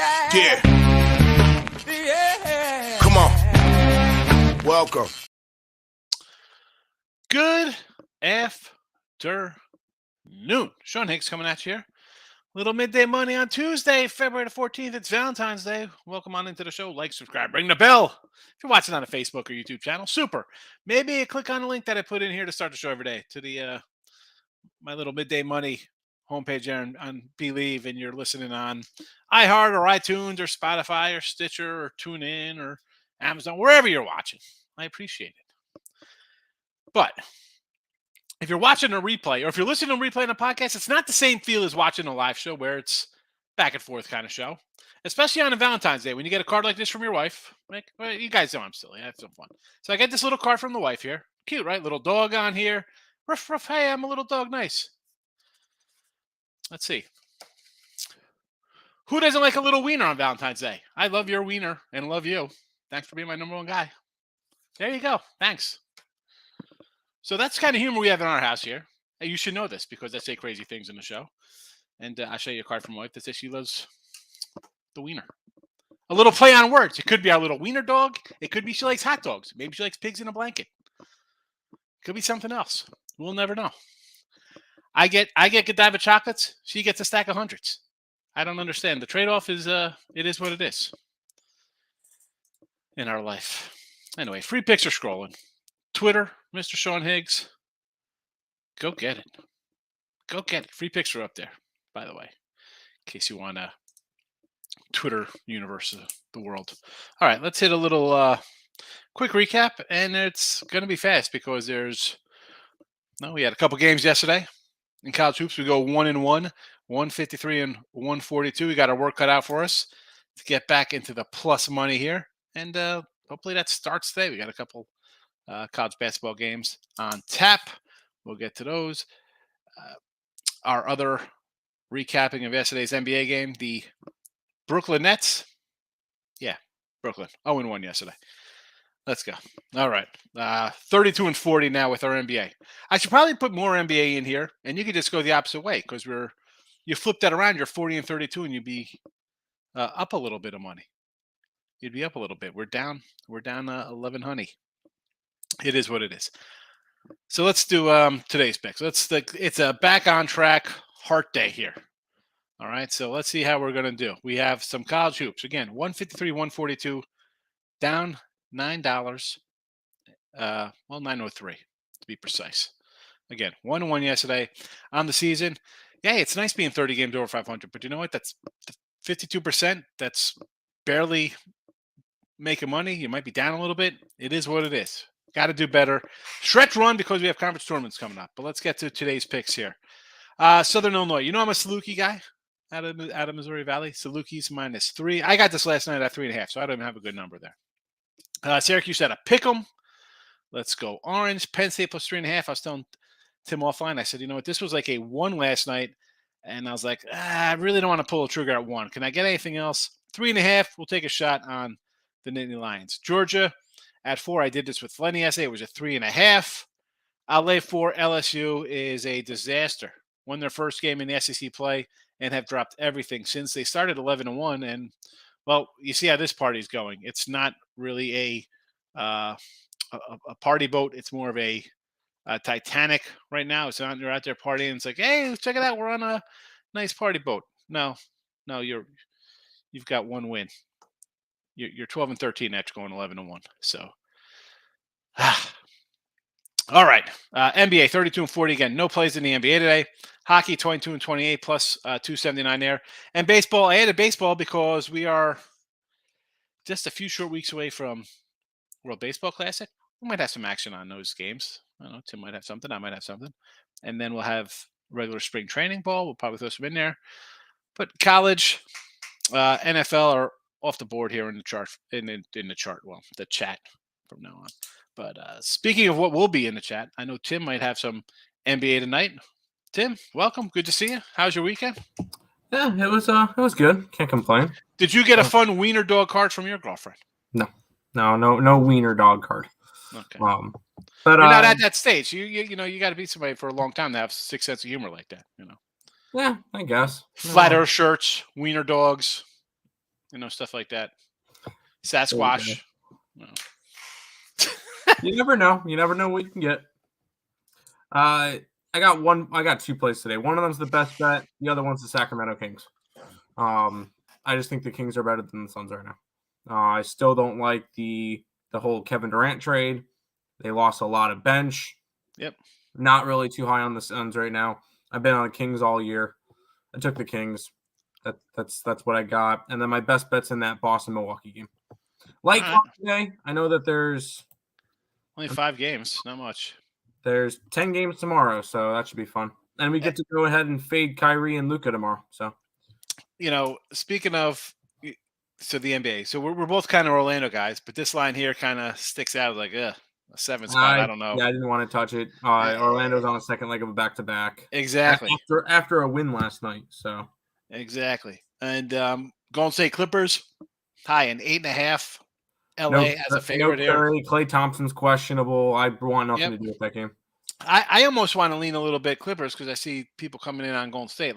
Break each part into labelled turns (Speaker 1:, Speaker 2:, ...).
Speaker 1: Yeah. Come on. Welcome.
Speaker 2: Good afternoon. Sean Higgs coming at you here. Little midday money on Tuesday, February the 14th. It's Valentine's Day. Welcome on into the show. Like, subscribe, ring the bell. If you're watching on a Facebook or YouTube channel, super. Maybe you click on the link that I put in here to start the show every day to the my little midday money homepage there on Believe, and you're listening on iHeart or iTunes or Spotify or Stitcher or TuneIn or Amazon, wherever you're watching. I appreciate it. But if you're watching a replay or if you're listening to a replay on a podcast, it's not the same feel as watching a live show where it's back and forth kind of show, especially on a Valentine's Day when you get a card like this from your wife. Like, well, you guys know I'm silly. I have some fun. So I get this little card from the wife here. Cute, right? Little dog on here. Ruff, ruff, hey, I'm a little dog. Nice. Let's see. Who doesn't like a little wiener on Valentine's Day? I love your wiener and love you. Thanks for being my number one guy. There you go. Thanks. So that's the kind of humor we have in our house here. And you should know this because I say crazy things in the show. And I'll show you a card from my wife that says she loves the wiener. A little play on words. It could be our little wiener dog. It could be she likes hot dogs. Maybe she likes pigs in a blanket. It could be something else. We'll never know. I get Godiva chocolates. She gets a stack of hundreds. I don't understand. The trade-off is it is what it is in our life. Anyway, free picture scrolling. Twitter, Mr. Sean Higgs. Go get it. Go get it. Free picture up there, by the way, in case you want to Twitter universe of the world. All right, let's hit a little quick recap, and it's going to be fast because we had a couple games yesterday. In college hoops, we go 1-1, 153 and 142. We got our work cut out for us to get back into the plus money here, and hopefully that starts today. We got a couple college basketball games on tap. We'll get to those. Our other recapping of yesterday's NBA game, the Brooklyn Nets. Yeah, Brooklyn. 0-1 yesterday. Let's go. All right. 32 and 40 now with our NBA. I should probably put more NBA in here, and you could just go the opposite way because you flip that around, you're 40 and 32, and you'd be up a little bit of money. You'd be up a little bit. We're down 11 honey. It is what it is. So let's do today's picks. It's a back on track heart day here. All right, so let's see how we're going to do. We have some college hoops. Again, 153, 142, down $9. Well, 903 to be precise. Again, 1-1 yesterday on the season. Yeah, it's nice being 30 games over 500, but you know what? That's 52%. That's barely making money. You might be down a little bit. It is what it is. Got to do better. Stretch run because we have conference tournaments coming up. But let's get to today's picks here. Southern Illinois. You know I'm a Saluki guy out of Missouri Valley. Salukis -3. I got this last night at 3.5, so I don't even have a good number there. Syracuse had a pick 'em. Let's go orange. Penn State plus 3.5. I was telling Tim offline. I said, you know what? This was like a 1 last night. And I was like, I really don't want to pull a trigger at 1. Can I get anything else? 3.5. We'll take a shot on the Nittany Lions. Georgia at 4. I did this with Lenny yesterday. It was a 3.5. I'll lay 4. LSU is a disaster. Won their first game in the SEC play and have dropped everything since they started 11-1. And, well, you see how this party's going. It's not really a party boat. It's more of a Titanic right now. It's not, you're out there partying. It's like, hey, check it out. We're on a nice party boat. No, you've got one win. You're 12 and 13 after going 11-1. So, all right. NBA 32 and 40 again. No plays in the NBA today. Hockey 22 and 28 plus 279 there. And baseball. I added baseball because we are just a few short weeks away from World Baseball Classic. We might have some action on those games. I don't know. Tim might have something. I might have something. And then we'll have regular spring training ball. We'll probably throw some in there. But college, NFL are off the board here in the chart. In the chart, well, the chat from now on. But speaking of what will be in the chat, I know Tim might have some NBA tonight. Tim, welcome. Good to see you. How's your weekend?
Speaker 3: Yeah, it was good. Can't complain.
Speaker 2: Did you get a fun wiener dog card from your girlfriend?
Speaker 3: No wiener dog card.
Speaker 2: Okay.
Speaker 3: But
Speaker 2: you're not at that stage. You know you got to be somebody for a long time to have sick sense of humor like that. You know.
Speaker 3: Yeah, I guess.
Speaker 2: Flat Earth shirts, wiener dogs. stuff like that.
Speaker 3: There
Speaker 2: Sasquatch.
Speaker 3: You never know. You never know what you can get. I got 2 plays today. One of them's the best bet. The other one's the Sacramento Kings. I just think the Kings are better than the Suns right now. I still don't like the whole Kevin Durant trade. They lost a lot of bench.
Speaker 2: Yep.
Speaker 3: Not really too high on the Suns right now. I've been on the Kings all year. I took the Kings. That's what I got. And then my best bet's in that Boston-Milwaukee game. Like today, I know that there's
Speaker 2: only 5 games, not much.
Speaker 3: There's 10 games tomorrow, so that should be fun. And we get to go ahead and fade Kyrie and Luka tomorrow. So,
Speaker 2: speaking of the NBA, so we're both kind of Orlando guys, but this line here kind of sticks out like a 7 spot. I don't know.
Speaker 3: Yeah, I didn't want to touch it. Orlando's on a second leg of a back-to-back.
Speaker 2: Exactly.
Speaker 3: After a win last night. So
Speaker 2: exactly. And Golden State Clippers high in 8.5. LA as a favorite here.
Speaker 3: Klay Thompson's questionable. I want nothing to do with that game.
Speaker 2: I almost want to lean a little bit Clippers because I see people coming in on Golden State,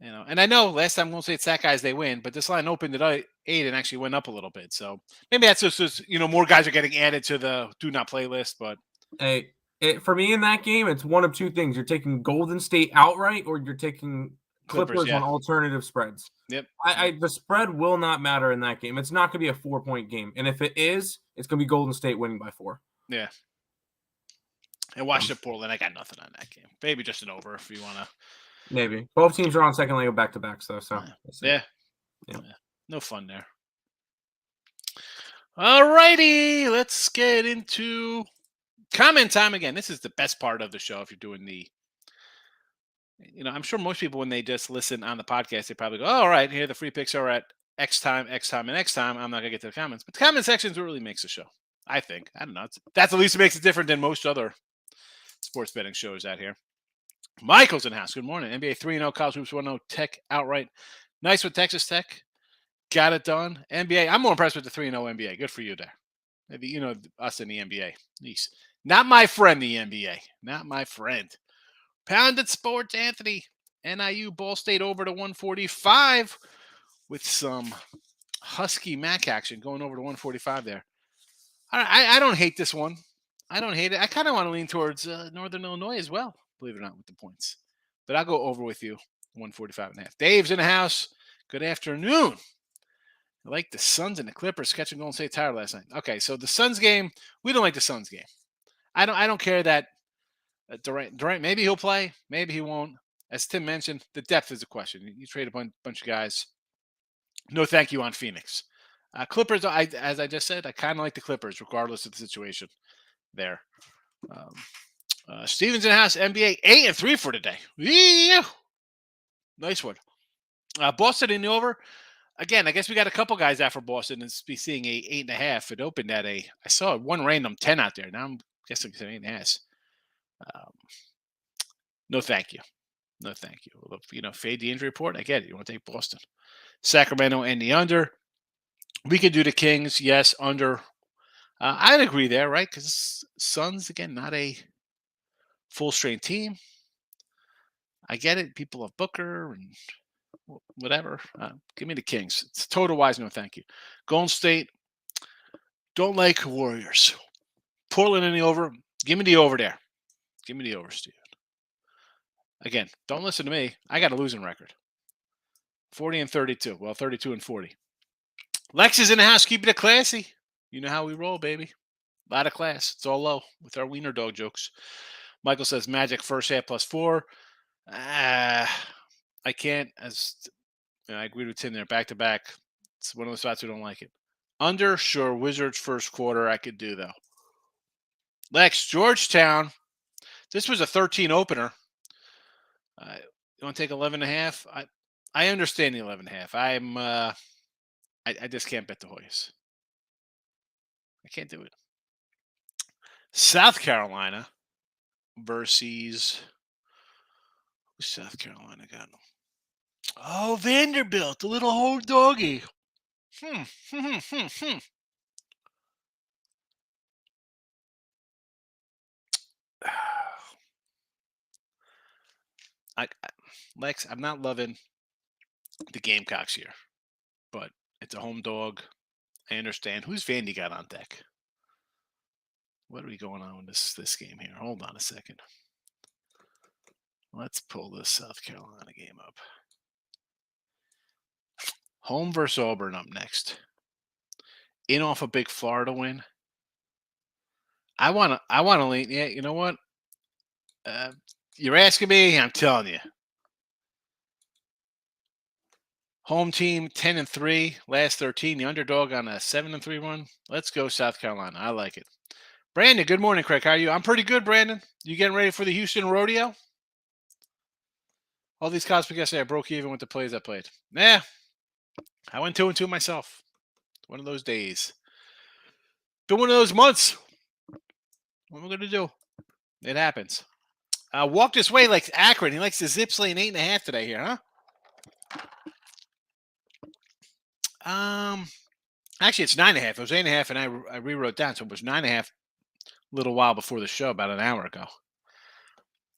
Speaker 2: and I know last time Golden State sat guys they win, but this line opened at 8 and actually went up a little bit. So maybe that's just more guys are getting added to the do not play list. But
Speaker 3: for me in that game, it's one of 2 things: you're taking Golden State outright, or you're taking Clippers on alternative spreads.
Speaker 2: Yep.
Speaker 3: The spread will not matter in that game. It's not going to be a 4-point game. And if it is, it's going to be Golden State winning by 4.
Speaker 2: Yeah. And Washington Portland, I got nothing on that game. Maybe just an over if you want to.
Speaker 3: Maybe. Both teams are on second leg of back-to-backs, though. So
Speaker 2: yeah. No fun there. All righty. Let's get into comment time again. This is the best part of the show if you're doing the I'm sure most people, when they just listen on the podcast, they probably go, all right, here the free picks are at X time, and X time. I'm not going to get to the comments. But the comment section is what really makes the show, I think. I don't know. That's at least makes it different than most other sports betting shows out here. Michael's in the house. Good morning. NBA 3-0, College Hoops 1-0, Tech outright. Nice with Texas Tech. Got it done. NBA, I'm more impressed with the 3-0 NBA. Good for you there. Maybe, us in the NBA. At least. Not my friend, the NBA. Not my friend. Pounded Sports, Anthony. NIU Ball State over to 145 with some Husky Mac action going over to 145 there. I don't hate this one. I don't hate it. I kind of want to lean towards Northern Illinois as well, believe it or not, with the points. But I'll go over with you, 145.5. Dave's in the house. Good afternoon. I like the Suns and the Clippers catching Golden State tired last night. Okay, so the Suns game, we don't like the Suns game. I don't care that Durant, maybe he'll play, maybe he won't. As Tim mentioned, the depth is a question. You trade a bunch of guys. No thank you on Phoenix. Clippers, as I just said, I kind of like the Clippers regardless of the situation there. Stevens in the house, NBA 8-3 for today. Yeah. Nice one. Boston in the over. Again, I guess we got a couple guys out for Boston and be seeing a 8.5. It opened at I saw one random 10 out there. Now I'm guessing it's an 8.5. No, thank you. No, thank you. Fade the injury report. I get it. You want to take Boston. Sacramento and the under. We could do the Kings. Yes, under. I'd agree there, right? Because Suns, again, not a full-strength team. I get it. People have Booker and whatever. Give me the Kings. It's total-wise, no thank you. Golden State, don't like Warriors. Portland in the over. Give me the over there. Give me the over, Steven. Again, don't listen to me. I got a losing record. 40-32. Well, 32-40. Lex is in the house. Keeping it classy. You know how we roll, baby. A lot of class. It's all low with our wiener dog jokes. Michael says Magic first half +4. I can't. I agree with Tim there. Back to back. It's one of those spots we don't like it. Under, sure. Wizards first quarter I could do, though. Lex, Georgetown. This was a 13 opener. You want to take 11.5? I understand the 11.5. I just can't bet the Hoyas. I can't do it. South Carolina versus who's South Carolina got? Oh, Vanderbilt, the little old doggy. Lex, I'm not loving the Gamecocks here. but it's a home dog. I understand. Who's Vandy got on deck? What are we going on with this game here? Hold on a second. Let's pull this South Carolina game up. Home versus Auburn up next. In off a big Florida win. I want to lean. Yeah, you know what? You're asking me. I'm telling you. Home team 10-3, last 13. The underdog on a 7-3 run. Let's go South Carolina. I like it. Brandon, good morning, Craig. How are you? I'm pretty good, Brandon. You getting ready for the Houston Rodeo? All these college people say I broke even with the plays I played. Nah, I went 2-2 myself. One of those days. Been one of those months. What am I going to do? It happens. Walk this way like Akron. He likes the Zips lane 8.5 today here, huh? Actually, it's 9.5. It was 8.5, and I rewrote down, so it was 9.5 a little while before the show, about an hour ago.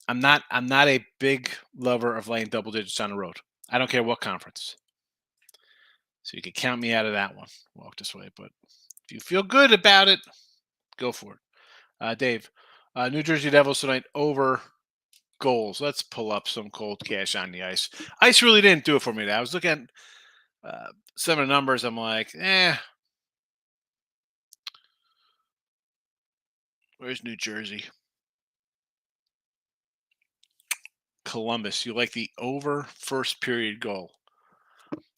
Speaker 2: I'm not a big lover of laying double digits on the road. I don't care what conference. So you can count me out of that one. Walk this way, but if you feel good about it, go for it. Dave, New Jersey Devils tonight over goals. Let's pull up some cold cash on the ice. Ice really didn't do it for me today. I was looking at some of the numbers. I'm like, where's New Jersey? Columbus. You like the over first period goal?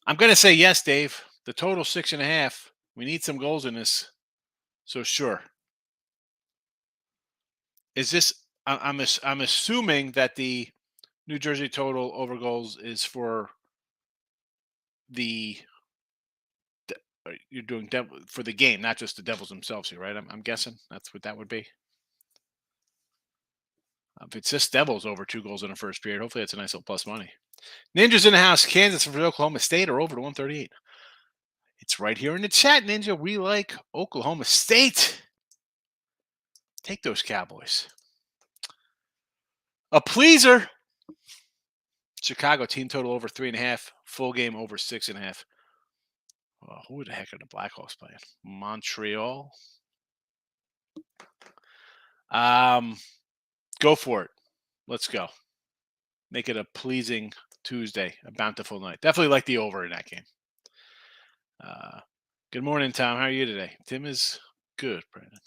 Speaker 2: I'm going to say yes, Dave. The total 6.5. We need some goals in this. So sure. Is this? I'm assuming that the New Jersey total over goals is for the. You're doing for the game, not just the Devils themselves here, right? I'm guessing that's what that would be. If it's just Devils over 2 goals in the first period, hopefully it's a nice little plus money. Ninjas in the house. Kansas for Oklahoma State or over to 138. It's right here in the chat, Ninja. We like Oklahoma State. Take those Cowboys. A pleaser. Chicago team total over 3.5. Full game over 6.5. Well, who the heck are the Blackhawks playing? Montreal. Go for it. Let's go. Make it a pleasing Tuesday, a bountiful night. Definitely like the over in that game. Good morning, Tom. How are you today? Tim is good, Brandon.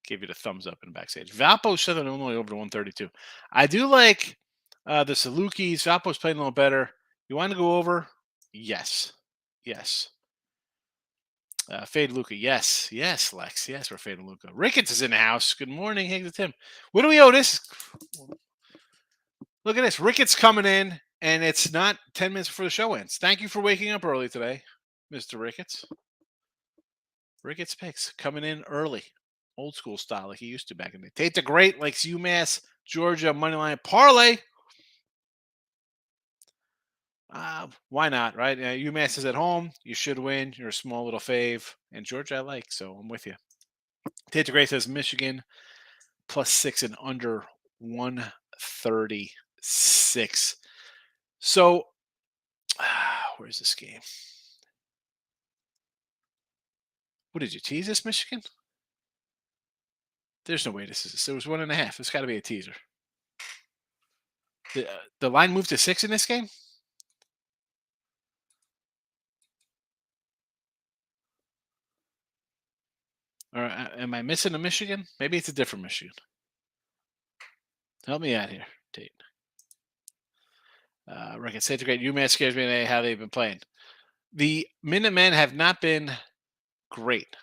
Speaker 2: Gave you the thumbs up in the backstage. Valpo Southern Illinois over to 132. I do like the Salukis. Valpo's playing a little better. You want to go over? Yes. Yes. Fade Luca. Yes. Yes, Lex. Yes, we're fading Luca. Ricketts is in the house. Good morning. Hey, to Tim. What do we owe this? Look at this. Ricketts coming in, and it's not 10 minutes before the show ends. Thank you for waking up early today, Mr. Ricketts. Ricketts picks coming in early. Old school style like he used to back in the day. Tate the Great likes UMass, Georgia, moneyline parlay. Why not, right? UMass is at home. You should win. You're a small little fave. And Georgia I like, so I'm with you. Tate the Great says Michigan +6 and under 136. So, where's this game? What did you tease this, Michigan? There's no way this is. It was 1.5. It's got to be a teaser. The line moved to 6 in this game? Or am I missing a Michigan? Maybe it's a different Michigan. Help me out here, Tate. Rick, Tate the Great. UMass scares me how they've been playing. The Minutemen have not been great,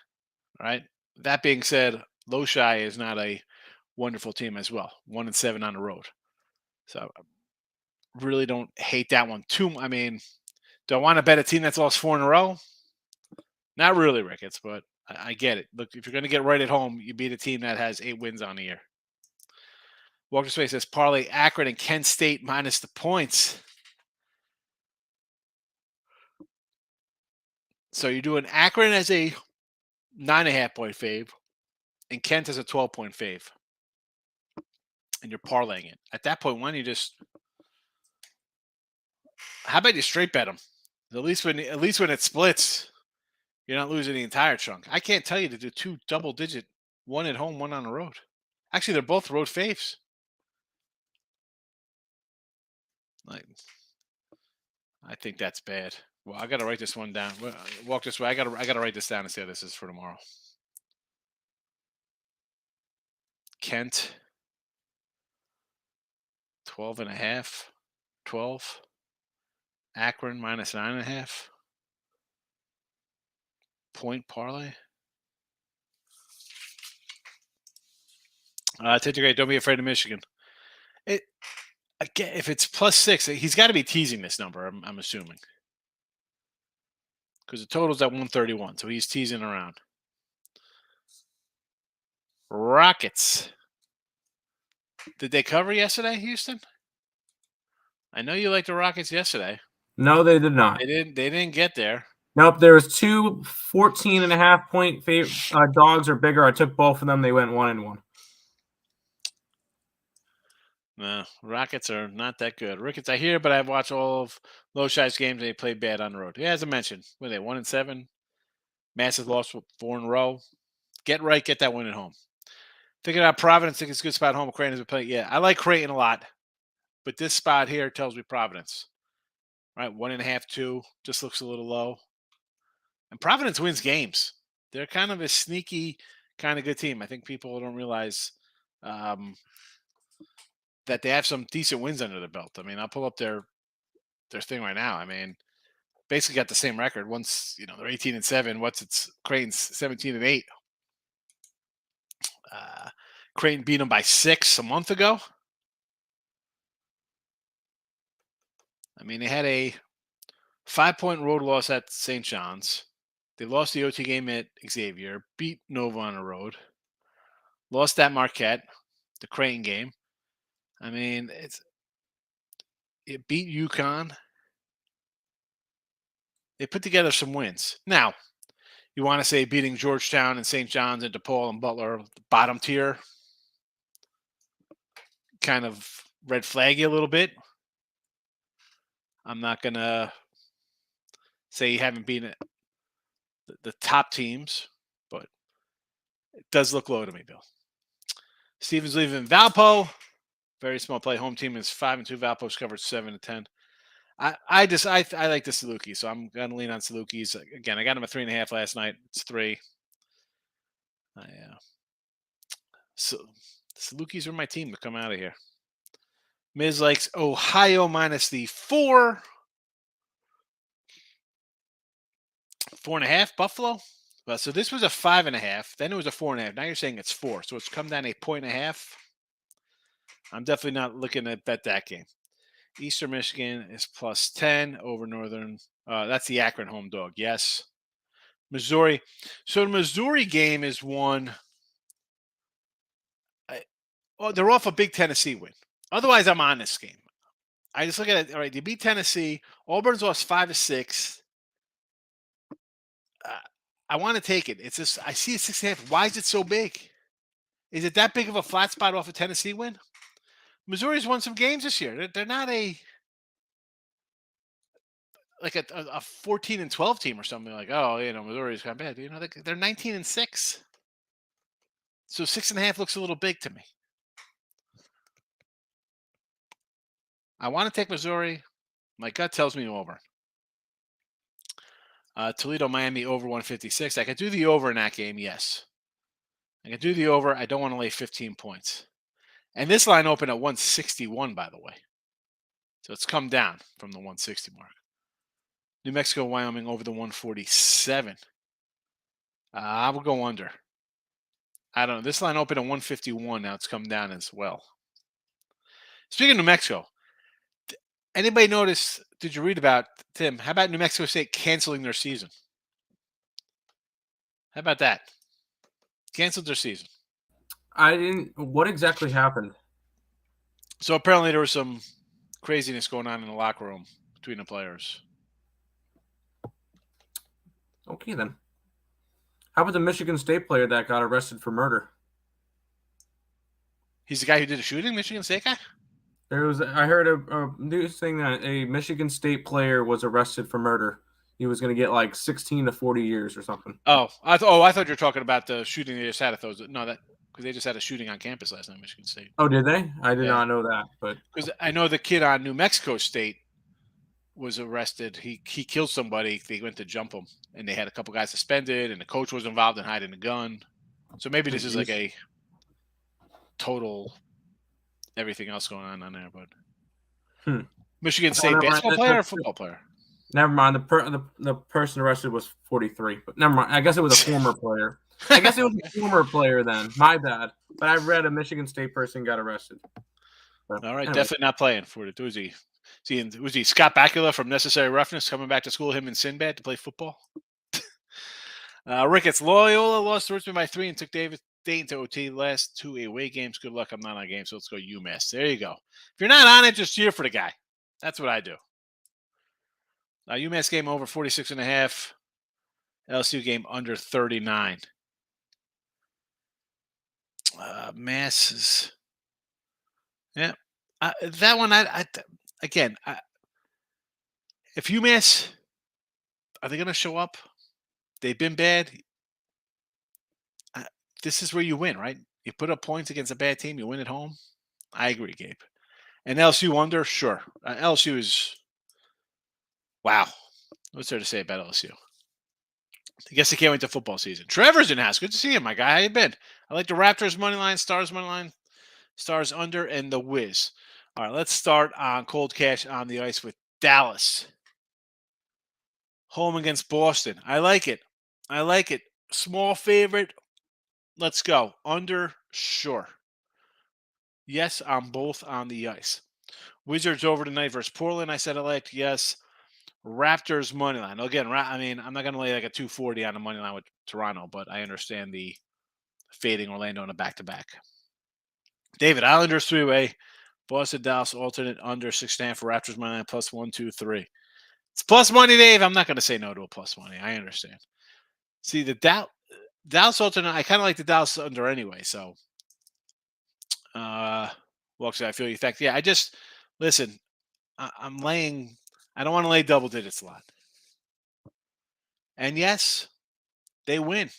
Speaker 2: right? That being said, Loshai is not a wonderful team as well. 1-7 on the road. So I really don't hate that one too much. I mean, do I want to bet a team that's lost 4 in a row? Not really, Ricketts, but I get it. Look, if you're going to get right at home, you beat a team that has 8 wins on the year. Walker Space says parlay Akron and Kent State minus the points. So you're doing Akron as a 9.5 point fave and Kent as a 12-point fave. And you're parlaying it. At that point, why don't you just, how about you straight bet them? At least when it splits, you're not losing the entire chunk. I can't tell you to do 2 double-digit, one at home, one on the road. Actually, they're both road faves. Like, I think that's bad. Well, I got to write this one down. Walk this way. I got to write this down and see how this is for tomorrow. Kent, 12.5, 12. Akron minus 9.5. Point parlay. Take great. Don't be afraid of Michigan. Again, if it's +6, he's got to be teasing this number. I'm assuming because the total's at 131, so he's teasing around. Rockets. Did they cover yesterday, Houston? I know you liked the Rockets yesterday.
Speaker 3: No, they did not.
Speaker 2: They didn't get there.
Speaker 3: Nope, there was 2 14.5-point dogs or bigger. I took both of them. They went 1-1.
Speaker 2: No, Rockets are not that good. Ricketts, I hear, but I've watched all of Loshai's games. They play bad on the road. As I mentioned, were they 1-7? Massive loss for 4 in a row. Get right, get that win at home. Thinking about Providence, think it's a good spot home. Creighton is playing. Yeah, I like Creighton a lot, but this spot here tells me Providence. Right, 1.5, 2 just looks a little low. And Providence wins games. They're kind of a sneaky, kind of good team. I think people don't realize that they have some decent wins under the belt. I mean, I'll pull up their thing right now. I mean, basically got the same record. Once they're 18-7. Creighton's 17-8. Creighton beat them by 6 a month ago. I mean, they had a 5-point road loss at St. John's. They lost the OT game at Xavier, beat Nova on the road, lost at Marquette, the Creighton game. I mean, it beat UConn. They put together some wins. Now, you want to say beating Georgetown and St. John's and DePaul and Butler, bottom tier, kind of red flag you a little bit. I'm not going to say you haven't beaten the top teams, but it does look low to me, Bill. Stevens leaving Valpo. Very small play. Home team is 5-2. Valpo's covered 7-10. I like the Salukis, so I'm gonna lean on Salukis. Again, I got him at 3.5 last night. It's 3. So Salukis are my team to come out of here. Miz likes Ohio minus the 4. 4.5 Buffalo. Well, so this was a 5.5. Then it was a 4.5. Now you're saying it's 4. So it's come down 1.5. I'm definitely not looking to bet that game. Eastern Michigan is +10 over Northern. That's the Akron home dog. Yes. Missouri. So the Missouri game is one. They're off a big Tennessee win. Otherwise, I'm on this game. I just look at it. All right, they beat Tennessee. Auburn's lost 5-6. I want to take it. It's just I see a 6.5. Why is it so big? Is it that big of a flat spot off a Tennessee win? Missouri's won some games this year. They're not a 14-12 team or something like. Missouri's kind of bad. They're 19-6. So 6.5 looks a little big to me. I want to take Missouri. My gut tells me over. Toledo, Miami over 156. I could do the over in that game. Yes, I could do the over. I don't want to lay 15 points. And this line opened at 161, by the way. So it's come down from the 160 mark. New Mexico, Wyoming over the 147. I will go under. I don't know. This line opened at 151. Now it's come down as well. Speaking of New Mexico, anybody notice, did you read about, Tim, how about New Mexico State canceling their season? How about that? Canceled their season.
Speaker 3: I didn't. What exactly happened?
Speaker 2: So apparently there was some craziness going on in the locker room between the players.
Speaker 3: Okay, then. How about the Michigan State player that got arrested for murder?
Speaker 2: He's the guy who did the shooting, Michigan State guy?
Speaker 3: I heard a news thing that a Michigan State player was arrested for murder. He was going to get like 16 to 40 years or something.
Speaker 2: I thought you were talking about the shooting they just had at those. No, that because they just had a shooting on campus last night, Michigan State.
Speaker 3: Oh, did they? I did
Speaker 2: Yeah.
Speaker 3: not know that. But
Speaker 2: Because I know the kid on New Mexico State was arrested. He killed somebody. They went to jump him, and they had a couple guys suspended, and the coach was involved in hiding a gun. So maybe this is like a total everything else going on there. But Michigan State basketball player or football player?
Speaker 3: Never mind. The person arrested was 43, but never mind. I guess it was a former player. I guess it was a former player then. My bad. But I read a Michigan State person got arrested.
Speaker 2: All right, anyway. Definitely not playing for it. Was he Scott Bakula from Necessary Roughness coming back to school? Him and Sinbad to play football. Ricketts Loyola lost to Richmond by 3 and took Dayton to OT. Last 2 away games. Good luck. I'm not on game, so let's go UMass. There you go. If you're not on it, just cheer for the guy. That's what I do. UMass game over 46.5. LSU game under 39. Masses. Yeah. That one, if UMass, are they going to show up? They've been bad. This is where you win, right? You put up points against a bad team, you win at home. I agree, Gabe. And LSU under, sure. LSU is, wow. What's there to say about LSU? I guess they can't wait to football season. Trevor's in house. Good to see you, my guy. How you been? I like the Raptors money line, Stars money line, Stars under, and the Wiz. All right, let's start on cold cash on the ice with Dallas. Home against Boston. I like it. Small favorite. Let's go. Under, sure. Yes, on both on the ice. Wizards over tonight versus Portland. I said I liked. Yes. Raptors money line. Again, I mean, I'm not going to lay like a 240 on the money line with Toronto, but I understand the fading Orlando in a back-to-back. David, Islanders 3-way. Boston, Dallas alternate under 6.5 for Raptors money line plus 1, 2, 3. It's plus money, Dave. I'm not going to say no to a plus money. I understand. See, the Dallas alternate, I kind of like the Dallas under anyway. So, I feel you. Fact, yeah. Listen. I'm laying. I don't want to lay double digits a lot. And yes, they win.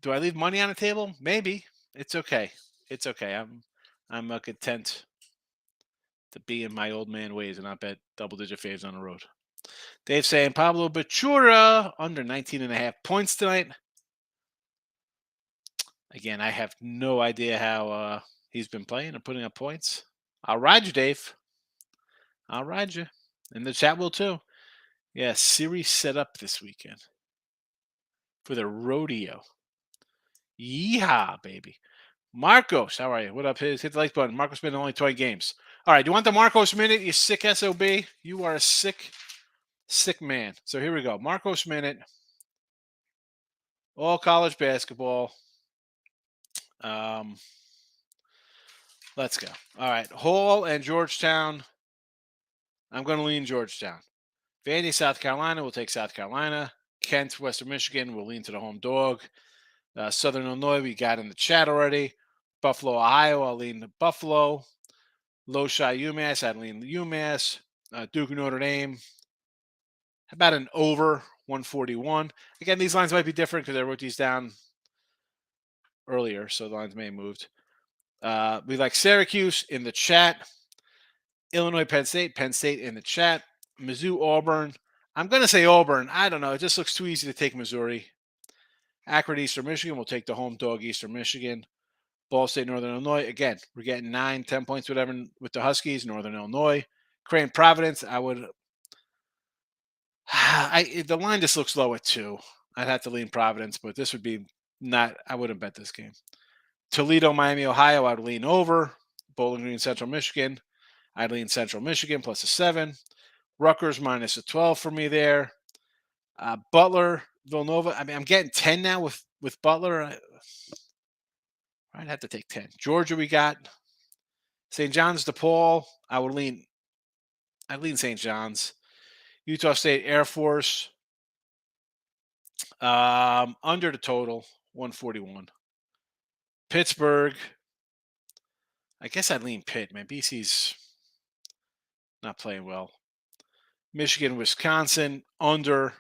Speaker 2: Do I leave money on the table? Maybe. It's okay. I'm content to be in my old man ways and not bet double-digit faves on the road. Dave saying Pablo Bachura under 19.5 points tonight. Again, I have no idea how he's been playing or putting up points. I'll ride you, Dave. I'll ride you. And the chat will too. Yeah, series set up this weekend for the rodeo. Yeehaw, baby. Marcos, how are you? What up, hit the like button. Marcos been only 20 games. All right, do you want the Marcos minute, you sick SOB? You are a sick man. So here we go. Marcos minute. All college basketball. Let's go. All right, Hall and Georgetown. I'm going to lean Georgetown. Vandy, South Carolina, will take South Carolina. Kent, Western Michigan, will lean to the home dog. Southern Illinois, we got in the chat already. Buffalo, Ohio, I'll lean to Buffalo. Low-Shy, UMass, I'd lean to UMass. Duke, Notre Dame. How about an over 141? Again, these lines might be different because I wrote these down earlier, so the lines may have moved. We like Syracuse in the chat. Illinois, Penn State in the chat. Mizzou, Auburn. I'm going to say Auburn. I don't know. It just looks too easy to take Missouri. Akron, Eastern Michigan will take the home dog, Eastern Michigan. Ball State, Northern Illinois. Again, we're getting 9, 10 points, whatever, with the Huskies, Northern Illinois. Creighton, Providence, the line just looks low at 2. I'd have to lean Providence, but this would be I wouldn't bet this game. Toledo, Miami, Ohio, I'd lean over. Bowling Green, Central Michigan. I'd lean Central Michigan plus a 7. Rutgers minus a 12 for me there. Butler, Villanova. I mean, I'm getting 10 now with Butler. I'd have to take 10. Georgia, we got St. John's, DePaul. I'd lean St. John's. Utah State, Air Force. Under the total, 141. Pittsburgh. I guess I'd lean Pitt. Man, BC's not playing well. Michigan, Wisconsin, under.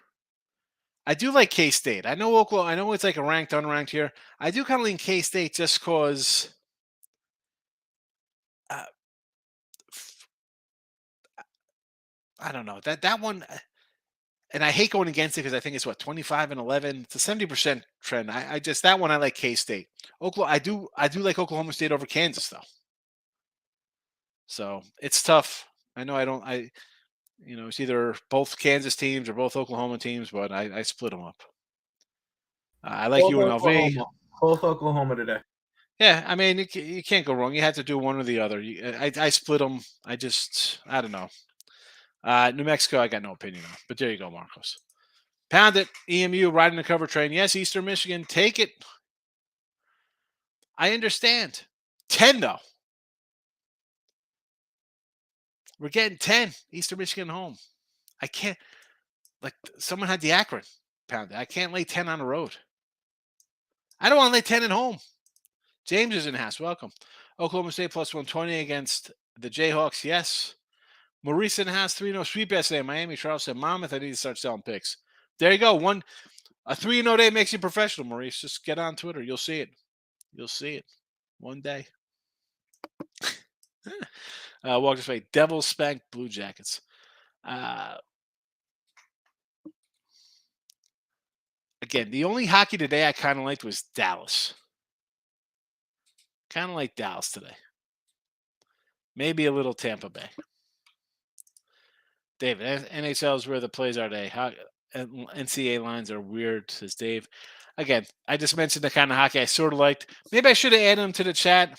Speaker 2: I do like K-State. I know Oklahoma. I know it's like a ranked, unranked here. I do kind of lean K-State just because. I don't know that one, and I hate going against it because I think it's 25-11. It's a 70% trend. I just that one I like K-State. Oklahoma. I do like Oklahoma State over Kansas though. So it's tough. I know I don't. It's either both Kansas teams or both Oklahoma teams, but I split them up. I like
Speaker 3: Both
Speaker 2: UNLV.
Speaker 3: Oklahoma. Both Oklahoma today.
Speaker 2: Yeah, I mean, you can't go wrong. You have to do one or the other. I split them. I don't know. New Mexico, I got no opinion on. But there you go, Marcos. Pound it. EMU riding the cover train. Yes, Eastern Michigan, take it. I understand. 10, though. We're getting 10. Eastern Michigan home. I can't. Like, someone had the Akron pound it. I can't lay 10 on the road. I don't want to lay 10 at home. James is in the house. Welcome. Oklahoma State plus 120 against the Jayhawks. Yes. Maurice in the house. 3-0 sweep yesterday. Miami. Charles said, Monmouth, I need to start selling picks. There you go. A 3-0 day makes you professional, Maurice. Just get on Twitter. You'll see it. You'll see it one day. Walk this way. Devils spank Blue Jackets. Again, the only hockey today I kind of liked was Dallas. Kind of like Dallas today. Maybe a little Tampa Bay. David, NHL is where the plays are today. NCAA lines are weird, says Dave. Again, I just mentioned the kind of hockey I sort of liked. Maybe I should have added them to the chat.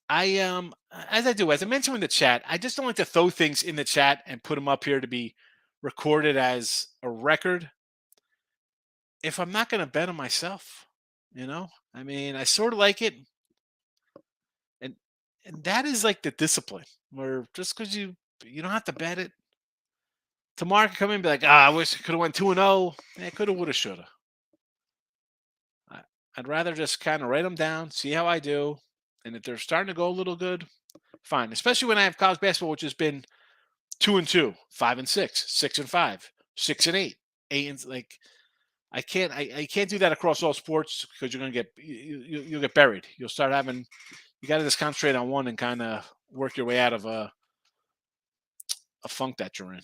Speaker 2: As I mentioned in the chat, I just don't like to throw things in the chat and put them up here to be recorded as a record if I'm not going to bet on myself. I mean, I sort of like it. And that is like the discipline where just because you don't have to bet it. Tomorrow can come in and be like, I wish I could have went 2-0. Yeah, coulda, woulda, shoulda. I'd rather just kind of write them down, see how I do. And if they're starting to go a little good, fine. Especially when I have college basketball, which has been 2-2, 5-6, 6-5, 6-8, 8 like I can't do that across all sports because you're gonna get you'll get buried. You'll start having you got to just concentrate on one and kind of work your way out of a funk that you're in.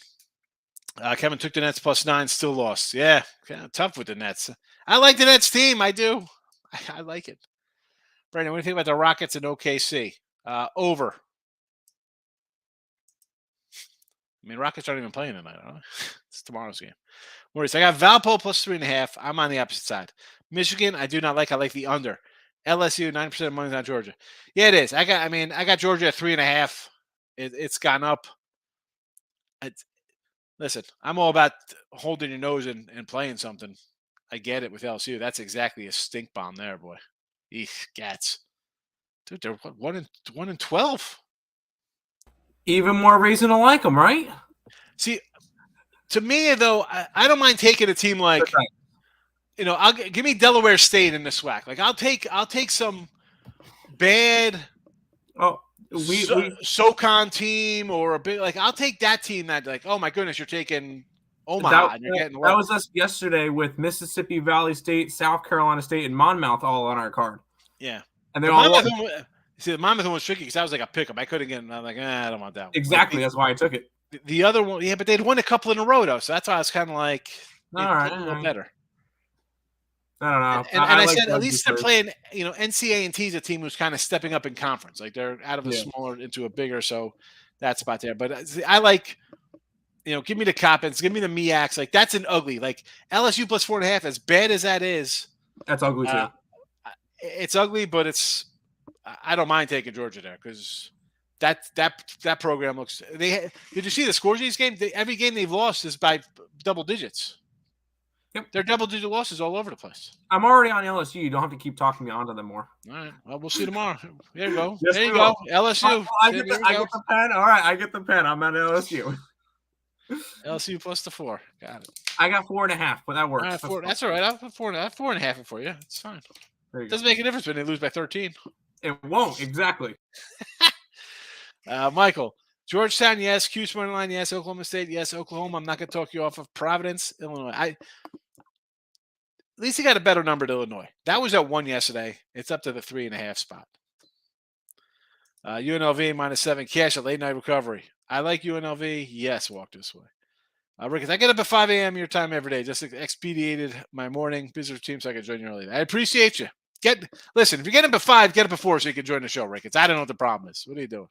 Speaker 2: Kevin took the Nets +9, still lost. Yeah, kind of tough with the Nets. I like the Nets team. I do. I like it. Brandon, what do you think about the Rockets and OKC? Over. I mean, Rockets aren't even playing tonight. Huh? It's tomorrow's game. Maurice, I got Valpo +3.5. I'm on the opposite side. Michigan, I do not like. I like the under. LSU, 9% of money's on Georgia. Yeah, it is. I got Georgia at 3.5. It's gone up. Listen, I'm all about holding your nose and playing something. I get it with LSU. That's exactly a stink bomb there, boy. Eesh, Gats. Dude, they're 1-12.
Speaker 3: Even more reason to like them, right?
Speaker 2: See, to me though, I don't mind taking a team like, right. Give me Delaware State in the SWAC. Like I'll take some bad. SoCon team or a big I'll take that team that oh my goodness, you're taking Omaha and you're getting
Speaker 3: that was us yesterday with Mississippi Valley State, South Carolina State, and Monmouth all on our card.
Speaker 2: Yeah,
Speaker 3: and they all
Speaker 2: the Monmouth one was tricky because I was like a pick 'em. I couldn't get. I'm like, I don't want that one.
Speaker 3: Exactly, that's why I took it.
Speaker 2: The other one, yeah, but they'd won a couple in a row though, so that's why I was kind of like,
Speaker 3: all right,
Speaker 2: a little better.
Speaker 3: I don't know.
Speaker 2: And I said at least they're playing, NCAA is a team who's kind of stepping up in conference. Like they're out of a smaller into a bigger, so that spot there. But I like, give me the Coppins, give me the MEACs. Like that's an ugly. Like LSU +4.5, as bad as that is. That's
Speaker 3: ugly too.
Speaker 2: It's ugly, but I don't mind taking Georgia there because that program looks. Did you see the scores of these games? Every game they've lost is by double digits.
Speaker 3: Yep.
Speaker 2: They're double-digit losses all over the place.
Speaker 3: I'm already on LSU. You don't have to keep talking me onto them more.
Speaker 2: All right. Well, we'll see tomorrow. There you go. Yes, there you go. LSU.
Speaker 3: I get the pen. All right. I get the pen. I'm at LSU.
Speaker 2: LSU +4. Got it.
Speaker 3: I got 4.5, but that works.
Speaker 2: That's all right. I'll put 4.5 for you. It's fine. It doesn't make a difference when they lose by 13.
Speaker 3: It won't, exactly.
Speaker 2: Michael, Georgetown, yes. Cuse money line, yes. Oklahoma State, yes. Oklahoma, I'm not going to talk you off of Providence, Illinois. At least he got a better number to Illinois. That was at 1 yesterday. It's up to the 3.5 spot. UNLV -7. Cash at late night recovery. I like UNLV. Yes, walk this way. Ricketts, I get up at 5 a.m. your time every day. Just expedited my morning visitor team so I could join you early. I appreciate you. Listen, if you get up at 5, get up at 4 so you can join the show, Ricketts. I don't know what the problem is. What are you doing?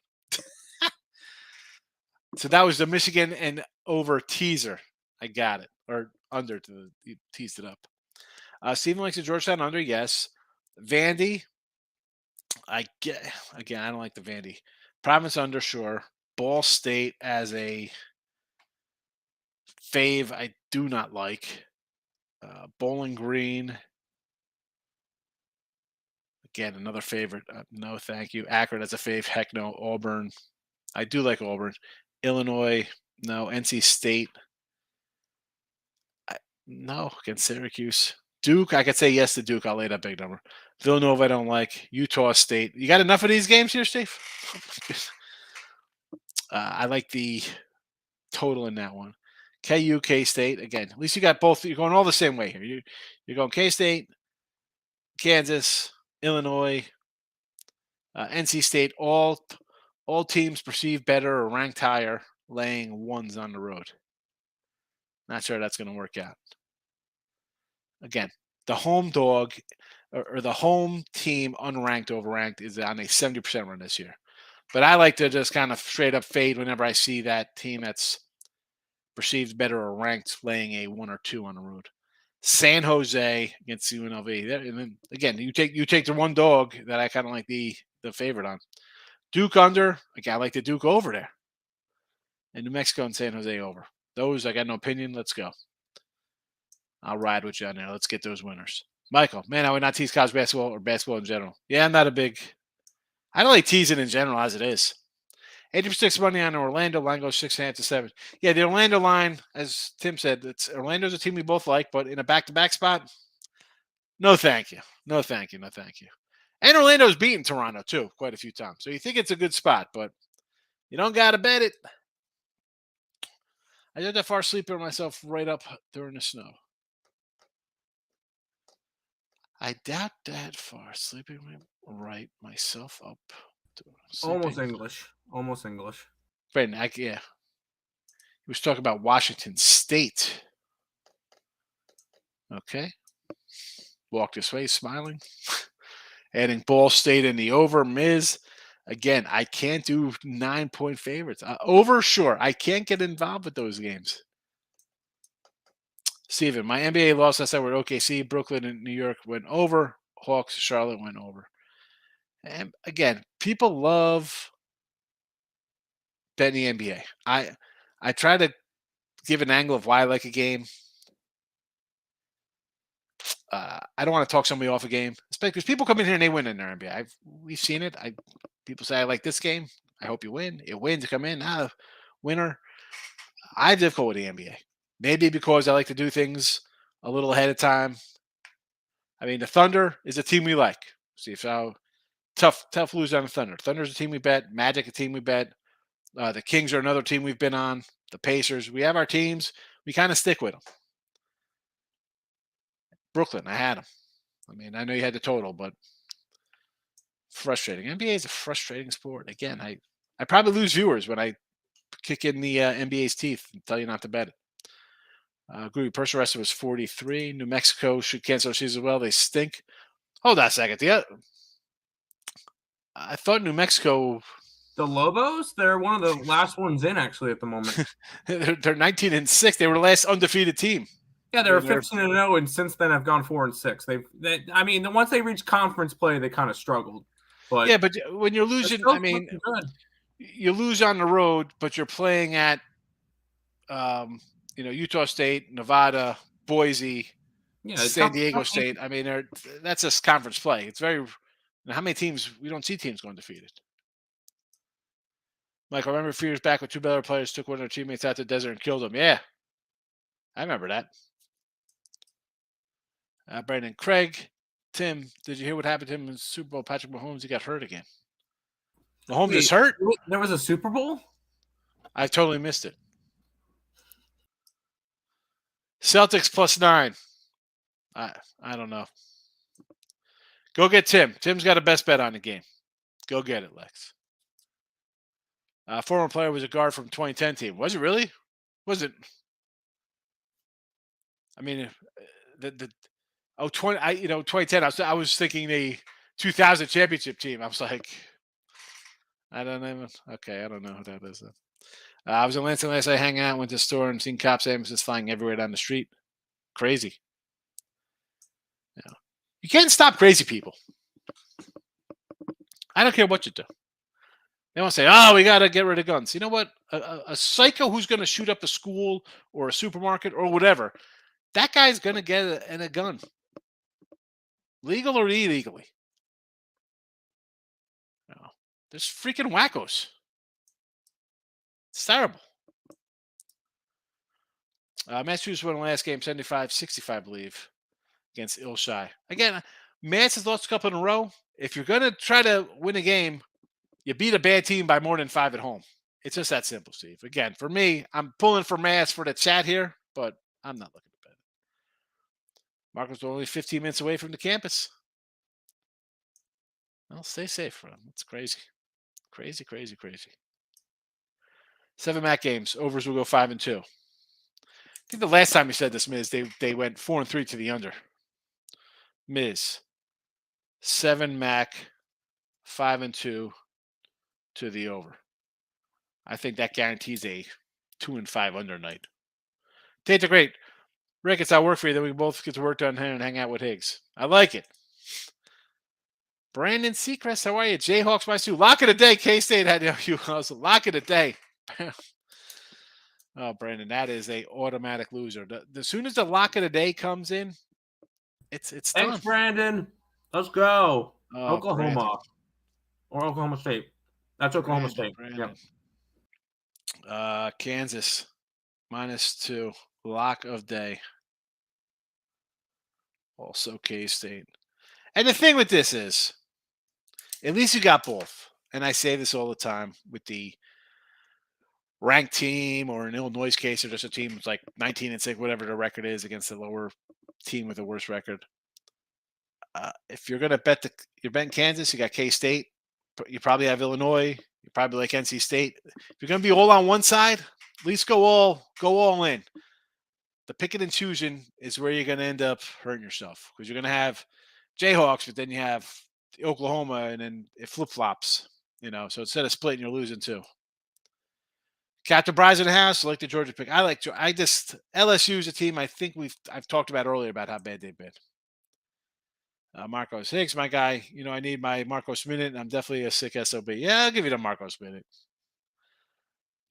Speaker 2: So that was the Michigan and over teaser. I got it. Or under, you teased it up. Stephen likes the Georgetown under, yes. Vandy, I don't like the Vandy. Province under, sure. Ball State as a fave, I do not like. Bowling Green, again, another favorite. No, thank you. Akron as a fave, heck no. Auburn, I do like Auburn. Illinois, no. NC State, no. Against Syracuse. Duke, I could say yes to Duke. I'll lay that big number. Villanova, I don't like. Utah State. You got enough of these games here, Steve? I like the total in that one. KU, K-State. Again, at least you got both. You're going all the same way here. You're going K-State, Kansas, Illinois, NC State. All teams perceived better or ranked higher, laying ones on the road. Not sure that's going to work out. Again, the home dog or the home team unranked over ranked is on a 70% run this year. But I like to just kind of straight up fade whenever I see that team that's perceived better or ranked laying a 1 or 2 on the road. San Jose against UNLV. And then again, you take the one dog that I kind of like the favorite on. Duke under. Again, I like the Duke over there. And New Mexico and San Jose over. Those, I got no opinion. Let's go. I'll ride with you on there. Let's get those winners. Michael, man, I would not tease college basketball or basketball in general. Yeah, I'm not a big. I don't like teasing in general as it is. 86 money on Orlando. Line goes 6.5 to 7. Yeah, the Orlando line, as Tim said, Orlando's a team we both like, but in a back-to-back spot, no thank you. No thank you. No thank you. And Orlando's beaten Toronto, too, quite a few times. So you think it's a good spot, but you don't got to bet it. I did that far sleeping myself right up during the snow. I doubt that far sleeping right myself up.
Speaker 3: Almost English.
Speaker 2: Brandon, yeah. He was talking about Washington State. Okay. Walk this way, smiling. Adding Ball State in the over. Miz. Again, I can't do 9-point favorites. Over, sure. I can't get involved with those games. Steven, my NBA loss last night were OKC, Brooklyn, and New York went over. Hawks, Charlotte went over. And again, people love betting the NBA. I try to give an angle of why I like a game. I don't want to talk somebody off a game, because people come in here and they win in their NBA. We've seen it. People say I like this game. I hope you win. It wins. Come in, winner. I have difficulty with the NBA. Maybe because I like to do things a little ahead of time. I mean, the Thunder is a team we like. See how tough lose on the Thunder. Thunder's a team we bet. Magic a team we bet. The Kings are another team we've been on. The Pacers. We have our teams. We kind of stick with them. Brooklyn, I had them. I mean, I know you had the total, but frustrating. NBA is a frustrating sport. Again, I probably lose viewers when I kick in the NBA's teeth and tell you not to bet it. Groovy Person Wrestler was 43. New Mexico should cancel their season as well. They stink. Hold on a second. I thought New Mexico.
Speaker 3: The Lobos? They're one of the last ones in, actually, at the moment.
Speaker 2: they're 19-6. They were the last undefeated team.
Speaker 3: Yeah, they were 15-0, and since then have gone 4-6. I mean, once they reached conference play, they kind of struggled. But
Speaker 2: yeah, but when you're losing, I mean, you lose on the road, but you're playing at, Utah State, Nevada, Boise, San Diego State. I mean, that's a conference play. It's very. How many teams? We don't see teams going undefeated. Mike, I remember a few years back when 2 Baylor players took one of their teammates out to the desert and killed them. Yeah, I remember that. Brandon Craig, Tim, did you hear what happened to him in the Super Bowl? Patrick Mahomes, he got hurt again. Mahomes is
Speaker 3: Wait,
Speaker 2: hurt?
Speaker 3: there was a Super Bowl?
Speaker 2: I totally missed it. Celtics +9. I don't know. Go get Tim. Tim's got a best bet on the game. Go get it, Lex. Former player was a guard from 2010 team. Was it really? Was it? I mean, the 2010. I was thinking the 2000 championship team. I was like, I don't even. Okay, I don't know who that is. I was in Lansing last night, hanging out, went to the store and seen cops' ambulances flying everywhere down the street. Crazy. You can't stop crazy people. I don't care what you do. They want to say, "Oh, we got to get rid of guns." You know what? A psycho who's going to shoot up a school or a supermarket or whatever, that guy's going to get a gun, legal or illegally. There's freaking wackos. It's terrible. Massachusetts won the last game 75-65, I believe, against Ilshai. Again, Mass has lost a couple in a row. If you're going to try to win a game, you beat a bad team by more than 5 at home. It's just that simple, Steve. Again, for me, I'm pulling for Mass for the chat here, but I'm not looking to bet. Marcos only 15 minutes away from the campus. Well, stay safe for them. It's crazy. Crazy, crazy, crazy. 7 MAC games. Overs will go 5-2. I think the last time we said this, Miz, they went 4-3 to the under. Miz, 7 MAC, 5-2 to the over. I think that guarantees a 2-5 under night. Tate the Great. Rick, it's our work for you. Then we both get to work done here and hang out with Higgs. I like it. Brandon Seacrest, how are you? Jayhawks, my Sioux. Lock of the day. K-State had you. Lock of the day. Oh, Brandon, that is a automatic loser. As soon as the lock of the day comes in, it's
Speaker 3: Thanks,
Speaker 2: done.
Speaker 3: Brandon. Let's go.
Speaker 2: Oh,
Speaker 3: Oklahoma.
Speaker 2: Brandon.
Speaker 3: Or Oklahoma State. That's Oklahoma State.
Speaker 2: Brandon.
Speaker 3: Yep.
Speaker 2: Kansas, -2. Lock of day. Also K-State. And the thing with this is, at least you got both. And I say this all the time with the ranked team, or in Illinois' case, or just a team that's like 19-6, whatever the record is, against the lower team with the worst record. If you're going to bet you're betting Kansas, you got K-State. You probably have Illinois. You probably like NC State. If you're going to be all on one side, at least go all in. The picking and choosing is where you're going to end up hurting yourself, because you're going to have Jayhawks, but then you have Oklahoma, and then it flip-flops. So instead of splitting, you're losing too. Captain Bryce in the house. I like the Georgia pick. LSU is a team I think I've talked about earlier about how bad they've been. Marcos Higgs, my guy. I need my Marcos minute, and I'm definitely a sick SOB. Yeah, I'll give you the Marcos minute.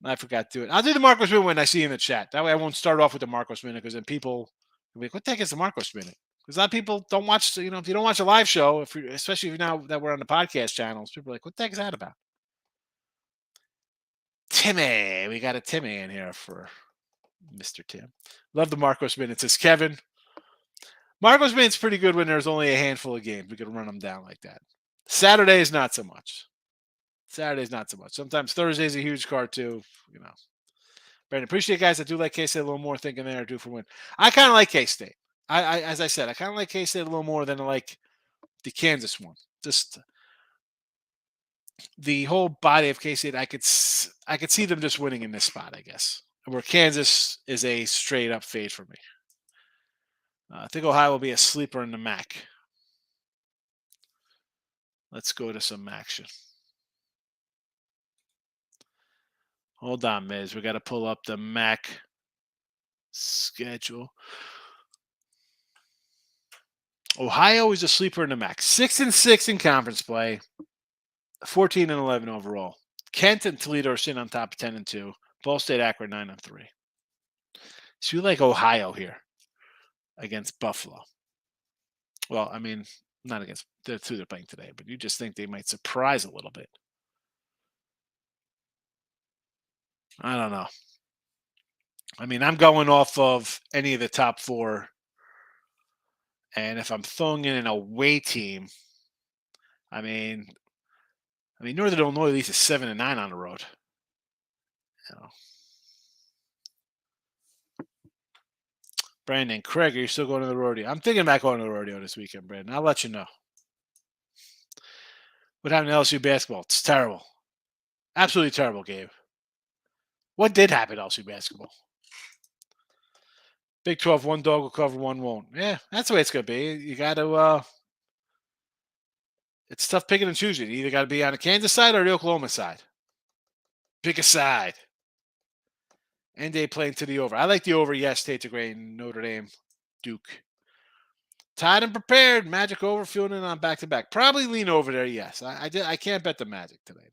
Speaker 2: I forgot to do it. I'll do the Marcos minute when I see you in the chat. That way I won't start off with the Marcos minute, because then people will be like, what the heck is the Marcos minute? Because a lot of people don't watch, if you don't watch a live show, especially if now that we're on the podcast channels, people are like, what the heck is that about? Timmy. We got a Timmy in here for Mr. Tim. Love the Marcos minute. It says Kevin. Marcos minute's pretty good when there's only a handful of games. We could run them down like that. Saturday is not so much. Sometimes Thursday is a huge card too. Brandon, appreciate guys that do like K-State a little more, thinking they're due for win. I kind of like K-State. As I said, I kind of like K-State a little more than I like the Kansas one. Just the whole body of K-State, I could see them just winning in this spot, I guess. Where Kansas is a straight up fade for me. I think Ohio will be a sleeper in the MAC. Let's go to some action. Hold on, Miz. We got to pull up the MAC schedule. Ohio is a sleeper in the MAC. 6-6 in conference play. 14-11 overall. Kent and Toledo are sitting on top of 10-2. Ball State, Akron 9-3. So you like Ohio here against Buffalo. Well, I mean, not against the two they're playing today, but you just think they might surprise a little bit. I don't know. I mean, I'm going off of any of the top 4 And if I'm throwing in an away team, I mean, Northern Illinois at least is 7-9 on the road. You know. Brandon, Craig, are you still going to the rodeo? I'm thinking about going to the rodeo this weekend, Brandon. I'll let you know. What happened to LSU basketball? It's terrible. Absolutely terrible, Gabe. What did happen to LSU basketball? Big 12, one dog will cover, one won't. Yeah, that's the way it's going to be. You got to, it's tough picking and choosing. You either got to be on the Kansas side or the Oklahoma side. Pick a side. And they playing to the over. I like the over, yes, Tate DeGray, Notre Dame, Duke. Tied and prepared. Magic over, feeling it on back-to-back. Probably lean over there, yes. I can't bet the Magic today,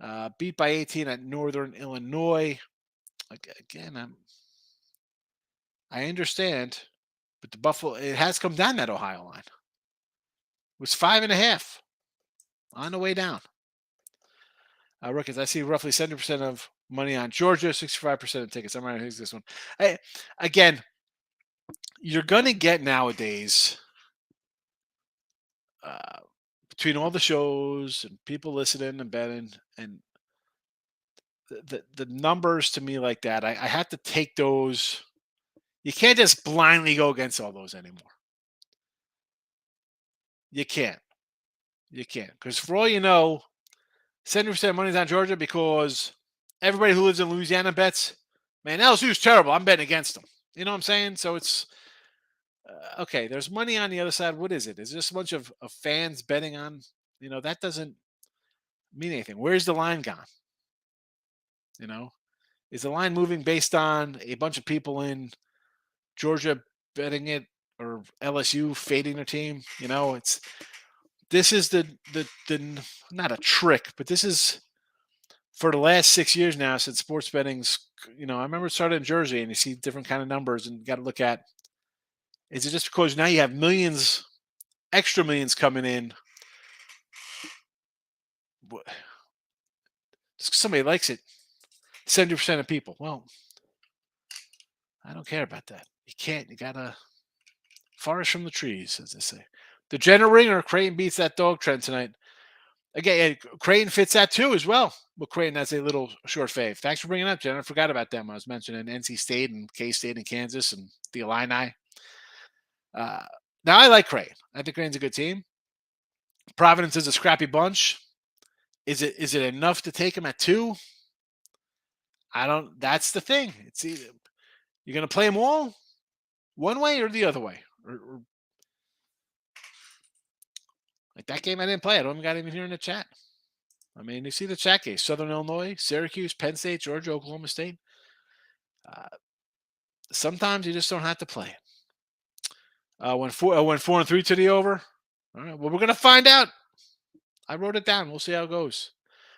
Speaker 2: though. Beat by 18 at Northern Illinois. Again, I understand, but the Buffalo, it has come down that Ohio line. It was 5.5 on the way down. Rookies, I see roughly 70% of money on Georgia, 65% of tickets. I'm right. Who's this one? Again, you're going to get nowadays between all the shows and people listening and betting and the numbers to me like that, I have to take those. You can't just blindly go against all those anymore. You can't. Because for all you know, 70% of money's on Georgia because everybody who lives in Louisiana bets, man, LSU's terrible. I'm betting against them. You know what I'm saying? So it's, okay, there's money on the other side. What is it? Is this a bunch of fans betting on, that doesn't mean anything. Where's the line gone? Is the line moving based on a bunch of people in Georgia betting it or LSU fading their team? This is the not a trick, but this is for the last 6 years now since sports betting's, I remember it started in Jersey and you see different kind of numbers and you got to look at, is it just because now you have millions, extra millions coming in? Just because somebody likes it, 70% of people. Well, I don't care about that. You gotta forest from the trees, as they say. The Jenna Ringer, Creighton beats that dog trend tonight. Again, Creighton fits that too as well. But Creighton has a little short fave. Thanks for bringing it up, Jenna. I forgot about them. I was mentioning NC State and K-State and Kansas and the Illini. Now, I like Creighton. I think Creighton's a good team. Providence is a scrappy bunch. Is it enough to take them at 2? That's the thing. It's either you're going to play them all one way or the other way. Or like that game I didn't play. I don't got even here in the chat. You see the chat case. Southern Illinois, Syracuse, Penn State, Georgia, Oklahoma State. Sometimes you just don't have to play it. Went 4-3 to the over. All right. Well, we're going to find out. I wrote it down. We'll see how it goes.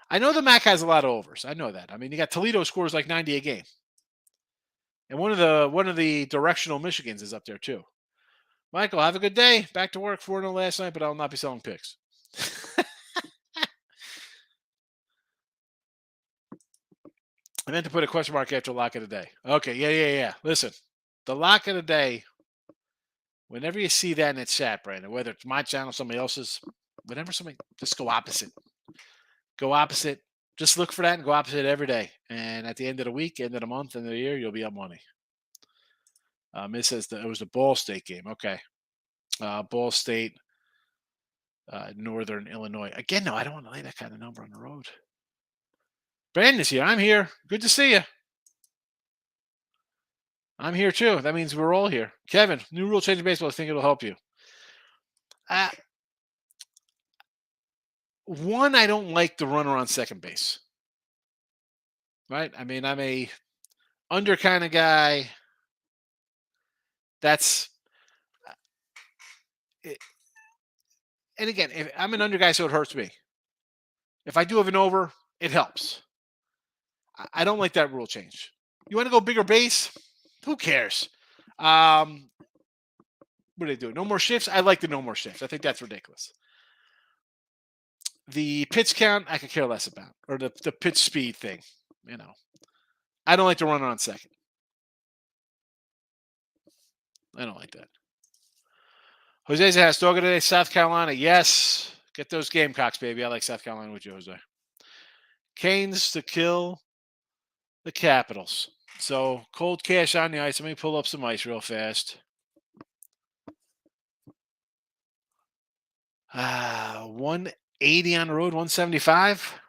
Speaker 2: I know the MAC has a lot of overs. I know that. You got Toledo scores like 90 a game. And one of the directional Michigans is up there too. Michael, have a good day. Back to work. 4-0 last night, but I'll not be selling picks. I meant to put a question mark after lock of the day. Okay, yeah. Listen, the lock of the day, whenever you see that in the chat, Brandon, whether it's my channel, somebody else's, whenever somebody, just go opposite. Go opposite. Just look for that and go opposite every day. And at the end of the week, end of the month, end of the year, you'll be up money. It says that it was the Ball State game. Okay. Ball State, Northern Illinois. Again, no, I don't want to lay that kind of number on the road. Brandon's here. I'm here. Good to see you. I'm here too. That means we're all here. Kevin, new rule change in baseball. I think it'll help you. One, I don't like the runner on second base. Right? I'm a under kind of guy. That's it. And again, if I'm an under guy, so it hurts me. If I do have an over, it helps. I don't like that rule change. You want to go bigger base? Who cares? What do they do? No more shifts? I like the no more shifts. I think that's ridiculous. The pitch count, I could care less about. Or the pitch speed thing. I don't like the runner on second. I don't like that. Jose's has Dog today, South Carolina. Yes. Get those Gamecocks, baby. I like South Carolina with you, Jose. Canes to kill the Capitals. So cold cash on the ice. Let me pull up some ice real fast. 180 on the road, 175.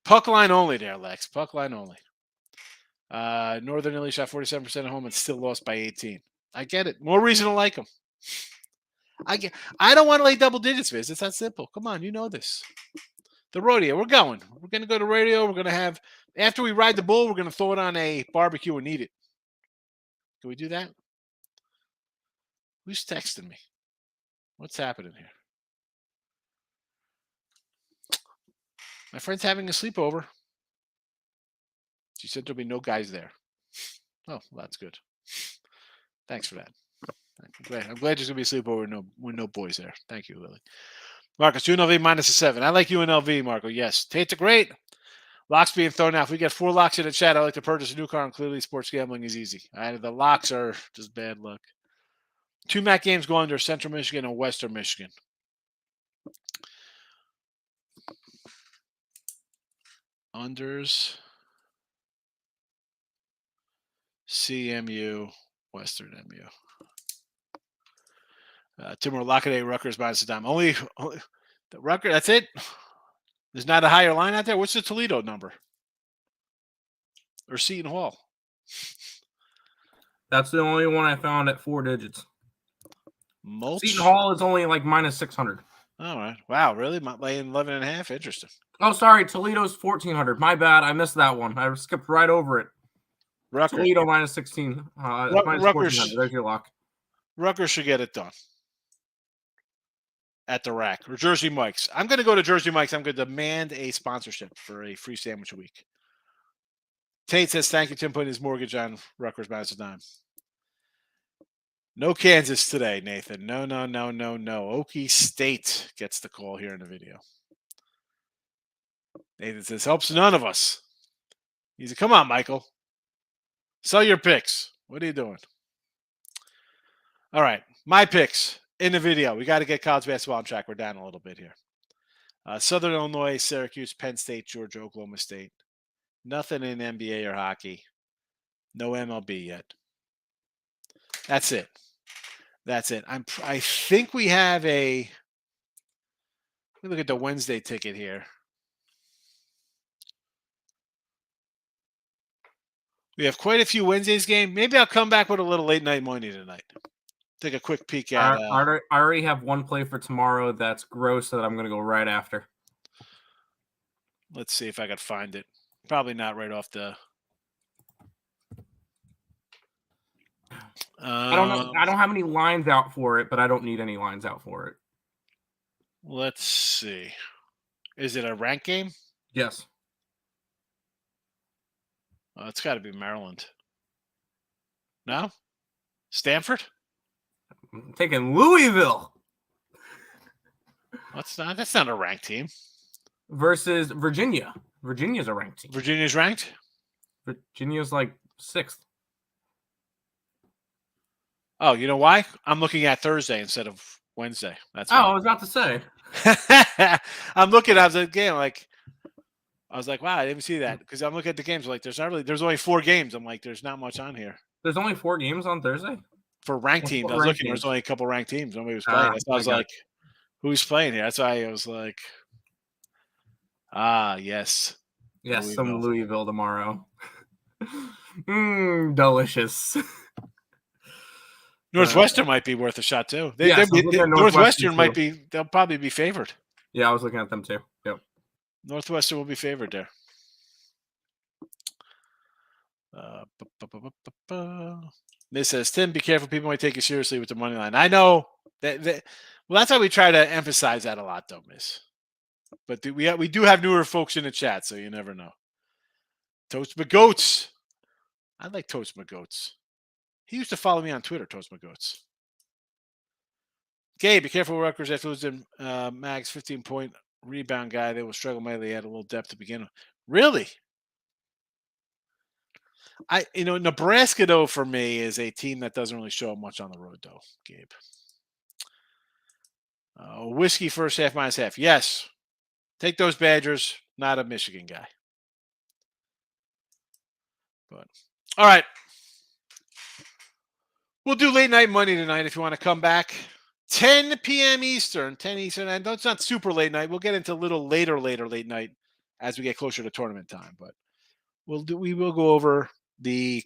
Speaker 2: Puck line only there, Lex. Puck line only. Northern Italy shot 47% at home and still lost by 18. I get it. More reason to like them. I don't want to lay double digits, Viz. It's that simple. Come on, you know this. The rodeo. We're going. We're going to go to rodeo. We're going to have, after we ride the bull, we're going to throw it on a barbecue and eat it. Can we do that? Who's texting me? What's happening here? My friend's having a sleepover. She said there'll be no guys there. Oh, well, that's good. Thanks for that. I'm glad there's going to be a sleepover with no boys there. Thank you, Lily. Marcus, UNLV minus a 7. I like UNLV, Marco. Yes. Tate's great. Locks being thrown out. If we get 4 locks in the chat, I like to purchase a new car, and clearly sports gambling is easy. The locks are just bad luck. 2 MAC games go under Central Michigan and Western Michigan. Unders. CMU, Western MU. Timur Lockaday, Rutgers minus a dime. Only the Rutgers, that's it? There's not a higher line out there? What's the Toledo number? Or Seton Hall?
Speaker 3: That's the only one I found at 4 digits.
Speaker 2: Mulch?
Speaker 3: Seton Hall is only like minus 600.
Speaker 2: All right. Wow, really? Laying 11.5? Interesting.
Speaker 3: Oh, sorry. Toledo's 1,400. My bad. I missed that one. I skipped right over it.
Speaker 2: Rutgers.
Speaker 3: Toledo minus 16. Minus 1,400. There's your lock.
Speaker 2: Rutgers should get it done. At the rack. Or Jersey Mike's. I'm going to go to Jersey Mike's. I'm going to demand a sponsorship for a free sandwich a week. Tate says, thank you, Tim, putting his mortgage on Rutgers minus a dime. No Kansas today, Nathan. No. Okie State gets the call here in the video. Nathan says, helps none of us. He said, come on, Michael. Sell your picks. What are you doing? All right. My picks in the video. We got to get college basketball on track. We're down a little bit here. Southern Illinois, Syracuse, Penn State, Georgia, Oklahoma State. Nothing in NBA or hockey. No MLB yet. That's it. I think we have a. Let me look at the Wednesday ticket here. We have quite a few Wednesdays game. Maybe I'll come back with a little late night money tonight. Take a quick peek at.
Speaker 3: I already have one play for tomorrow that's gross that I'm going to go right after.
Speaker 2: Let's see if I can find it. Probably not right off the.
Speaker 3: I don't know. I don't have any lines out for it, but I don't need any lines out for it.
Speaker 2: Let's see. Is it a rank game?
Speaker 3: Yes.
Speaker 2: It's got to be Maryland. No? Stanford?
Speaker 3: I'm taking Louisville.
Speaker 2: That's not a ranked team.
Speaker 3: Versus Virginia. Virginia's a ranked team.
Speaker 2: Virginia's ranked?
Speaker 3: Virginia's like 6th.
Speaker 2: Oh, you know why? I'm looking at Thursday instead of Wednesday. That's
Speaker 3: I was about to say.
Speaker 2: I'm looking at the game like I was like, wow, I didn't see that because I'm looking at the games like there's only 4 games. I'm like, there's not much on here.
Speaker 3: There's only 4 games on Thursday
Speaker 2: for ranked teams. I was looking. There's only a couple ranked teams. Nobody was playing. I was like, who's playing here? That's why I was like, yes,
Speaker 3: Louisville. Some Louisville tomorrow. Delicious.
Speaker 2: Northwestern might be worth a shot too. Northwestern might be. They'll probably be favored.
Speaker 3: Yeah, I was looking at them too. Yep.
Speaker 2: Northwestern will be favored there. This says, Tim, be careful. People might take you seriously with the money line. I know that. Well, that's why we try to emphasize that a lot, though, Miss. But we do have newer folks in the chat, so you never know. Toast McGoats. I like Toast McGoats. He used to follow me on Twitter, Toast McGoats. Gabe, be careful with Rutgers after losing Mag's 15-point rebound guy. They will struggle mightily. Had a little depth to begin with. Really? Nebraska though for me is a team that doesn't really show up much on the road though, Gabe. Whiskey first half minus half. Yes. Take those Badgers. Not a Michigan guy. But all right. We'll do late night money tonight if you want to come back. 10 p.m. Eastern. 10 Eastern. And it's not super late night. We'll get into a little later late night as we get closer to tournament time. But we will go over the